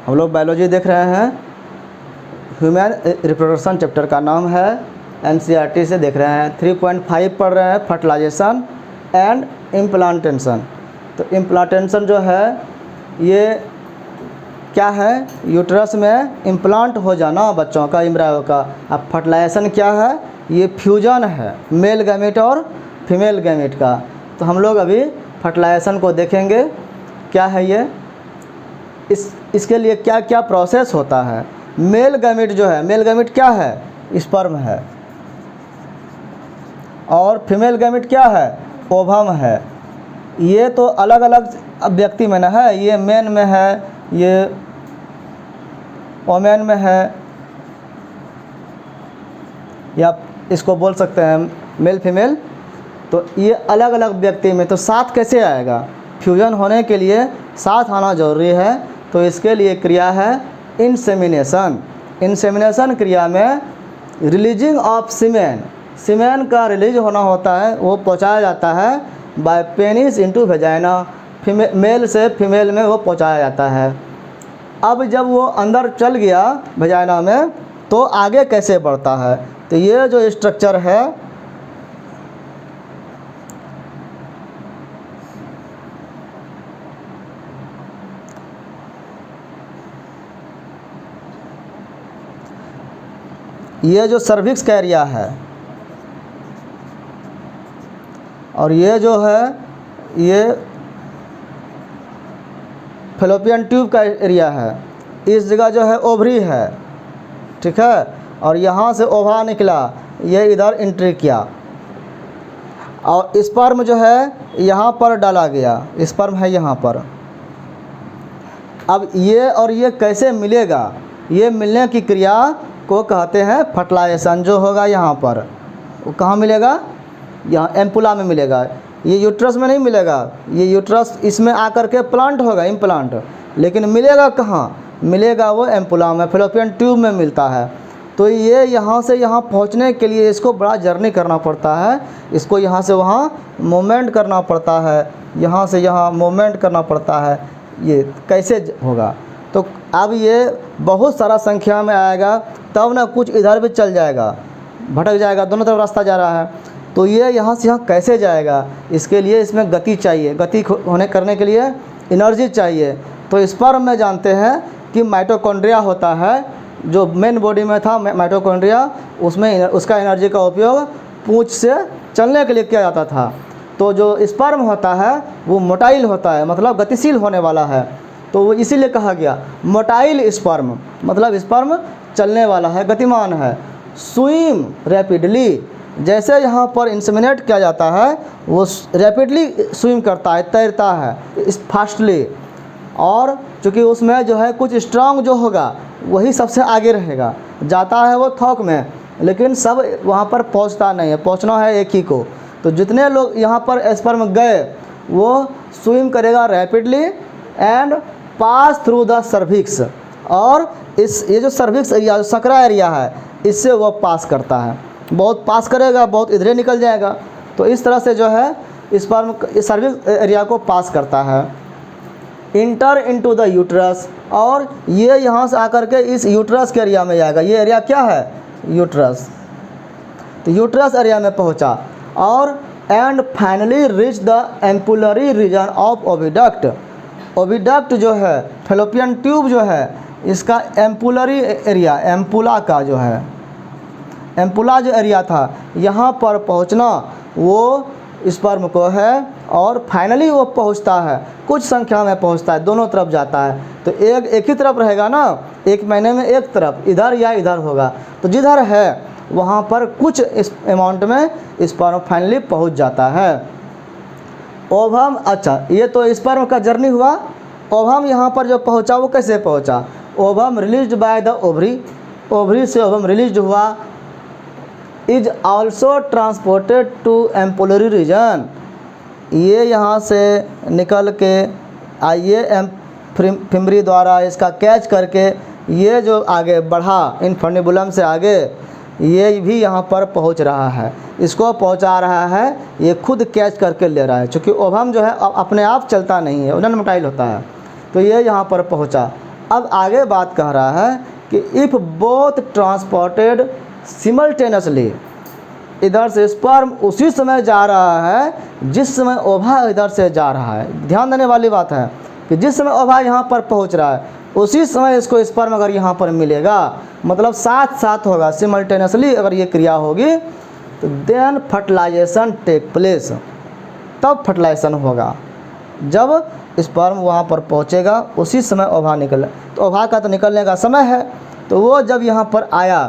हम लोग बायोलॉजी देख रहे हैं। ह्यूमन रिप्रोडक्शन चैप्टर का नाम है, एनसीईआरटी से देख रहे हैं। 3.5 पढ़ रहे हैं, फर्टिलाइजेशन एंड इम्प्लांटेशन। तो इम्प्लांटेशन जो है ये क्या है, यूट्रस में इम्प्लांट हो जाना बच्चों का, एम्ब्रायो का। अब फर्टिलाइजेशन क्या है, ये फ्यूजन है मेल गैमेट और फीमेल गैमेट का। तो हम लोग अभी फर्टिलाइजेशन को देखेंगे, क्या है ये, इसके लिए क्या क्या प्रोसेस होता है। मेल गैमेट जो है, मेल गैमेट क्या है, स्पर्म है, और फीमेल गैमेट क्या है, ओवम है। ये तो अलग अलग व्यक्ति में ना है, ये मेन में है, ये वोमेन में है, या इसको बोल सकते हैं मेल फीमेल। तो ये अलग अलग व्यक्ति में, तो साथ कैसे आएगा, फ्यूजन होने के लिए साथ आना जरूरी है। तो इसके लिए क्रिया है इंसेमिनेशन। इंसेमिनेशन क्रिया में रिलीजिंग ऑफ सीमेन, सीमेन का रिलीज होना होता है, वो पहुंचाया जाता है by penis into vagina, male से फीमेल में वो पहुंचाया जाता है। अब जब वो अंदर चल गया वेजाइना में, तो आगे कैसे बढ़ता है, तो ये जो स्ट्रक्चर है, ये जो सर्विक्स का एरिया है और ये जो है ये फैलोपियन ट्यूब का एरिया है। इस जगह जो है ओवरी है, ठीक है, और यहाँ से ओवा निकला, ये इधर एंट्री किया, और स्पर्म जो है यहाँ पर डाला गया, स्पर्म है यहाँ पर। अब ये और ये कैसे मिलेगा, ये मिलने की क्रिया को कहते हैं फर्टिलाइजेशन। जो होगा यहाँ पर, वो कहाँ मिलेगा, यहाँ एम्पुला में मिलेगा। ये यूट्रस में नहीं मिलेगा, ये यूट्रस इसमें आकर के प्लांट होगा, इम्प्लांट, लेकिन मिलेगा कहाँ, मिलेगा वो एम्पुला में, फैलोपियन ट्यूब में मिलता है। तो ये यहाँ से यहाँ पहुँचने के लिए इसको बड़ा जर्नी करना पड़ता है, इसको यहाँ से वहाँ मूवमेंट करना पड़ता है, यहाँ से यहाँ मूवमेंट करना पड़ता है। ये कैसे होगा, तो अब ये बहुत सारा संख्या में आएगा, तब ना कुछ इधर भी चल जाएगा, भटक जाएगा, दोनों तरफ रास्ता जा रहा है। तो ये यहाँ से यहाँ कैसे जाएगा, इसके लिए इसमें गति चाहिए, गति होने करने के लिए एनर्जी चाहिए। तो स्पर्म में जानते हैं कि माइटोकॉन्ड्रिया होता है, जो मेन बॉडी में था माइटोकॉन्ड्रिया, उसमें उसका एनर्जी का उपयोग पूंछ से चलने के लिए किया जाता था। तो जो स्पर्म होता है वो मोटाइल होता है, मतलब गतिशील होने वाला है। तो वो इसीलिए कहा गया मोटाइल स्पर्म, मतलब स्पर्म चलने वाला है, गतिमान है। स्विम रैपिडली, जैसे यहाँ पर इंसेमिनेट किया जाता है वो रैपिडली स्विम करता है, तैरता है फास्टली। और चूँकि उसमें जो है कुछ स्ट्रांग जो होगा वही सबसे आगे रहेगा, जाता है वो थोक में, लेकिन सब वहाँ पर पहुँचता नहीं है, पहुँचना है एक ही को। तो जितने लोग यहाँ पर स्पर्म गए वो स्विम करेगा rapidly and pass through the cervix, और ये जो सर्विक्स एरिया, जो सकरा एरिया है, इससे वो पास करता है, बहुत पास करेगा, बहुत इधरे निकल जाएगा। तो इस तरह से जो है स्पर्म इस सर्विक्स एरिया को पास करता है। इंटर इनटू द यूट्रस, और ये यहाँ से आकर के इस यूट्रस के एरिया में जाएगा। ये एरिया क्या है, यूट्रस। तो यूट्रस एरिया में पहुँचा, और and finally rich the ampullary region of oviduct. Oviduct जो है, फैलोपियन ट्यूब जो है, इसका एम्पुलरी एरिया, एम्पुला का जो है, एम्पुला जो एरिया था, यहाँ पर पहुँचना वो स्पर्म को है, और फाइनली वो पहुँचता है, कुछ संख्या में पहुँचता है, दोनों तरफ जाता है। तो एक ही तरफ रहेगा ना, एक महीने में एक तरफ, इधर या इधर होगा। तो जिधर है वहाँ पर कुछ इस अमाउंट में स्पर्म फाइनली पहुँच जाता है। ओवम, अच्छा ये तो स्पर्म का जर्नी हुआ। ओवम यहाँ पर जो पहुँचा वो कैसे पहुँचा, ovum released by the ovary, ovary से ओवम रिलीज हुआ, is also transported to ampullary region. ये यहाँ से निकल के आइए फिम्बरी द्वारा इसका कैच करके ये जो आगे बढ़ा इनफर्निबुलम से आगे, ये भी यहाँ पर पहुँच रहा है, इसको पहुँचा रहा है, ये खुद कैच करके ले रहा है। चूँकि ओवम जो है अपने आप चलता नहीं है, नॉन मोटाइल होता है। तो ये यहाँ पर पहुँचा, अब आगे बात कह रहा है कि इफ़ बोथ ट्रांसपोर्टेड सिमल्टेनियसली, इधर से स्पर्म उसी समय जा रहा है जिस समय ओवा इधर से जा रहा है। ध्यान देने वाली बात है कि जिस समय ओवा यहाँ पर पहुँच रहा है उसी समय इसको स्पर्म अगर यहाँ पर मिलेगा, मतलब साथ साथ होगा, सिमल्टेनियसली अगर ये क्रिया होगी तो देन फर्टिलाइजेशन टेक प्लेस, तब फर्टिलाइजेशन होगा। जब स्पर्म वहाँ पर पहुँचेगा उसी समय ओवा निकले, तो ओवा का तो निकलने का समय है, तो वो जब यहाँ पर आया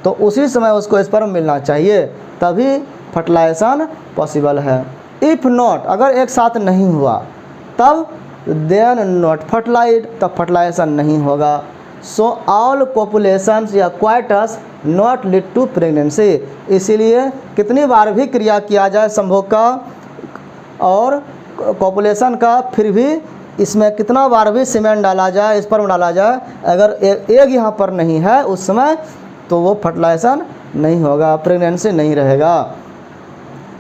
तो उसी समय उसको स्पर्म मिलना चाहिए, तभी फर्टिलाइजेशन पॉसिबल है। इफ़ नॉट, अगर एक साथ नहीं हुआ तब देन नॉट फर्टिलाइज, तब फर्टिलाइजेशन नहीं होगा। सो ऑल कोपुलेशंस या coitus not lead to pregnancy, इसीलिए कितनी बार भी क्रिया किया जाए संभोग का और कोपुलेशन का, फिर भी इसमें कितना बार भी सीमेंट डाला जाए, स्पर्म डाला जाए, अगर एग यहाँ पर नहीं है उस समय तो वो फर्टिलाइजेशन नहीं होगा, प्रेगनेंसी नहीं रहेगा।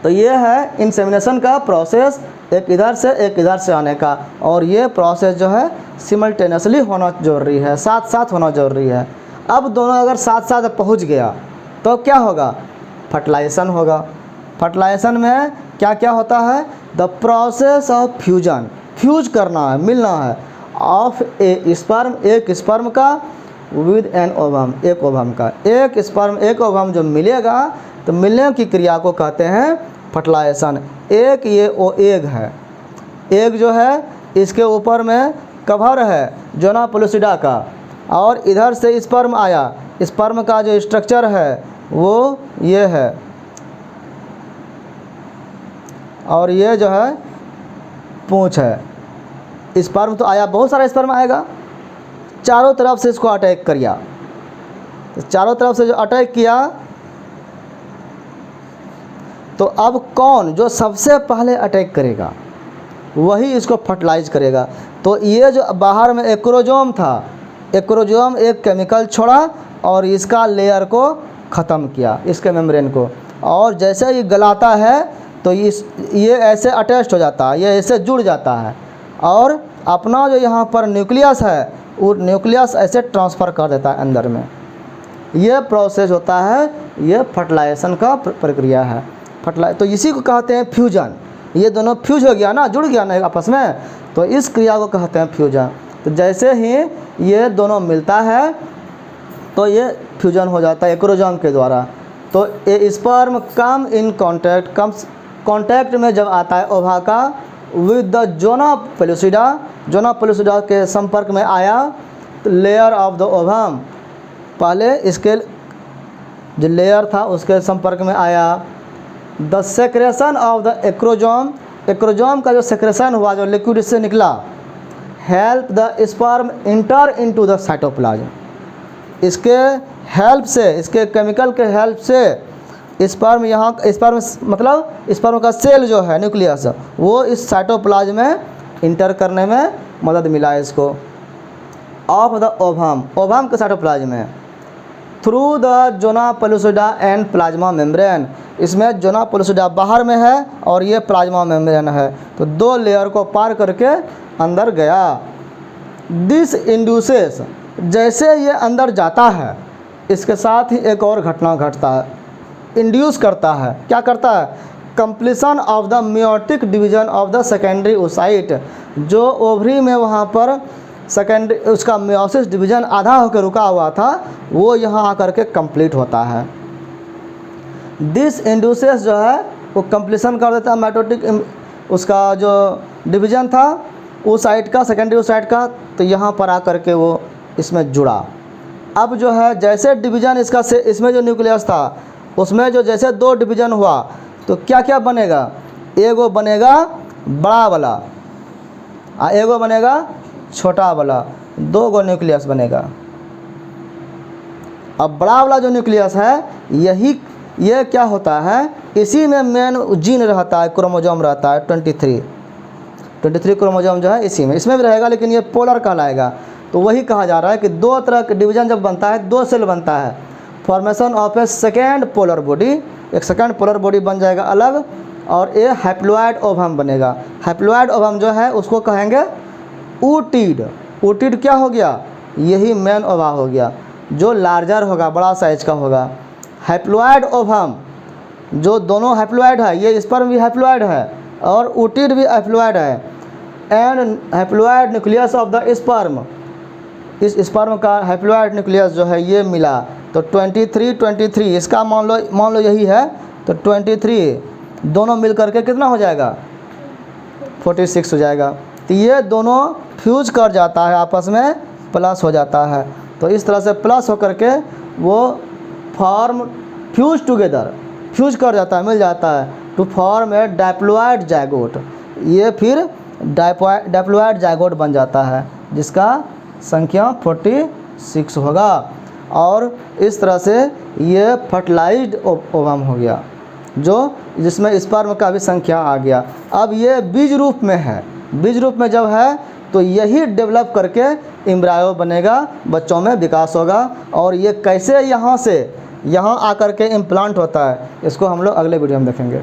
तो ये है इंसेमिनेशन का प्रोसेस, एक इधर से एक इधर से आने का, और ये प्रोसेस जो है सिमल्टेनियसली होना जरूरी है, साथ साथ होना जरूरी है। अब दोनों अगर साथ साथ पहुंच गया तो क्या होगा? फर्टिलाइजेशन होगा। फर्टिलाइजेशन में क्या क्या होता है? The process of fusion, fuse करना है, मिलना है, ऑफ ए स्पर्म, एक स्पर्म का, विद एन ओवम, एक ओवम का। एक स्पर्म एक ओवम जो मिलेगा तो मिलने की क्रिया को कहते हैं फर्टिलाइजेशन। एक ये ओ एग है, एग जो है इसके ऊपर में कवर है जोना पेलुसिडा का, और इधर से स्पर्म आया, स्पर्म का जो स्ट्रक्चर है वो ये है, और ये जो है पूंछ है। स्पर्म तो आया, बहुत सारा स्पर्म आएगा, चारों तरफ से इसको अटैक किया, तो चारों तरफ से जो अटैक किया तो अब कौन जो सबसे पहले अटैक करेगा वही इसको फर्टिलाइज करेगा। तो ये जो बाहर में एक्रोजोम था, एक्रोजोम एक केमिकल छोड़ा और इसका लेयर को ख़त्म किया, इसके मेम्ब्रेन को, और जैसे ही गलाता है तो ये ऐसे अटैच हो जाता है, ये ऐसे जुड़ जाता है, और अपना जो यहाँ पर न्यूक्लियस है वो न्यूक्लियस ऐसे ट्रांसफ़र कर देता है अंदर में। ये प्रोसेस होता है, ये फर्टिलाइजेशन का प्रक्रिया है। तो इसी को कहते हैं फ्यूजन। ये दोनों फ्यूज हो गया ना, जुड़ गया ना आपस में, तो इस क्रिया को कहते हैं फ्यूजन। तो जैसे ही ये दोनों मिलता है तो ये फ्यूजन हो जाता है एक्रोजोम के द्वारा। तो ये स्पर्म कम इन कॉन्टैक्ट में जब आता है ओवा का with the zona pellucida, zona pellucida के संपर्क में आया, तो लेयर ऑफ द ओवम, पहले इसके जो लेयर था उसके संपर्क में आया। The secretion of the acrosome, acrosome का जो सेक्रेशन हुआ, जो लिक्विड इससे निकला, help the sperm inter into the cytoplasm, इसके हेल्प से, इसके केमिकल के हेल्प से स्पर्म यहाँ, स्पर्म मतलब स्पर्म का सेल जो है न्यूक्लियस, वो इस साइटोप्लाज्म में इंटर करने में मदद मिला इसको। ऑफ द ओवम, ओवम के साइटोप्लाज्म में, through the zona pellucida and plasma membrane, इसमें जोना पेलुसिडा बाहर में है और ये प्लाज्मा मेम्ब्रेन है, तो दो लेयर को पार करके अंदर गया। दिस इंड्यूसेस, जैसे ये अंदर जाता है इसके साथ ही एक और घटना घटता है, इंड्यूस करता है। क्या करता है? Completion of the meiotic division of the secondary oocyte, जो ओवरी में वहाँ पर सेकेंडरी उसका मियोसिस डिवीजन आधा होकर रुका हुआ था, वो यहाँ आकर के कंप्लीट होता है। दिस इंड्यूसेस जो है वो कंप्लीशन कर देता है माइटोटिक, उसका जो डिवीजन था उस साइड का, सेकेंडरी उस साइड का, तो यहाँ पर आकर के वो इसमें जुड़ा। अब जो है जैसे डिवीज़न इसका से, इसमें जो न्यूक्लियस था उसमें जो जैसे दो डिवीज़न हुआ तो क्या क्या बनेगा? एगो बनेगा बड़ा वाला, एगो बनेगा छोटा वाला, दो गो न्यूक्लियस बनेगा। अब बड़ा वाला जो न्यूक्लियस है यही, ये क्या होता है, इसी में मेन जीन रहता है, क्रोमोजोम रहता है 23 क्रोमोजोम जो है इसी में, इसमें भी रहेगा, लेकिन ये पोलर कहलाएगा। तो वही कहा जा रहा है कि दो तरह के डिवीज़न जब बनता है, दो सेल बनता है, formation of A second polar body, एक सेकेंड पोलर बॉडी बन जाएगा अलग, और ये हैप्लॉइड ओवम बनेगा। हैप्लॉइड ओवम जो है उसको कहेंगे ऊटीड। ऊटीड क्या हो गया? यही मेन ओवा हो गया, जो लार्जर होगा, बड़ा साइज का होगा। हैप्लॉइड ओवम, जो दोनों हैप्लॉइड है, ये स्पर्म भी हैप्लॉइड है और ऊटिड भी हैप्लॉइड है। And haploid nucleus of the sperm, इस स्पर्म का हैप्लॉइड न्यूक्लियस जो है ये मिला, तो 23 इसका मान लो यही है, तो 23 दोनों मिल करके कितना हो जाएगा, 46 हो जाएगा। तो ये दोनों फ्यूज कर जाता है आपस में, प्लस हो जाता है। तो इस तरह से प्लस होकर के वो फॉर्म फ्यूज टुगेदर, फ्यूज कर जाता है, मिल जाता है, to form a diploid zygote. ये फिर डायप्लॉइड जाइगोट बन जाता है, जिसका संख्या 46 होगा। और इस तरह से ये फर्टिलाइज्ड ओवम हो गया, जो जिसमें स्पर्म का भी संख्या आ गया। अब ये बीज रूप में है, बीज रूप में जब है तो यही डेवलप करके एम्ब्रायो बनेगा, बच्चों में विकास होगा। और ये कैसे यहाँ से यहाँ आकर के इम्प्लांट होता है, इसको हम लोग अगले वीडियो में देखेंगे।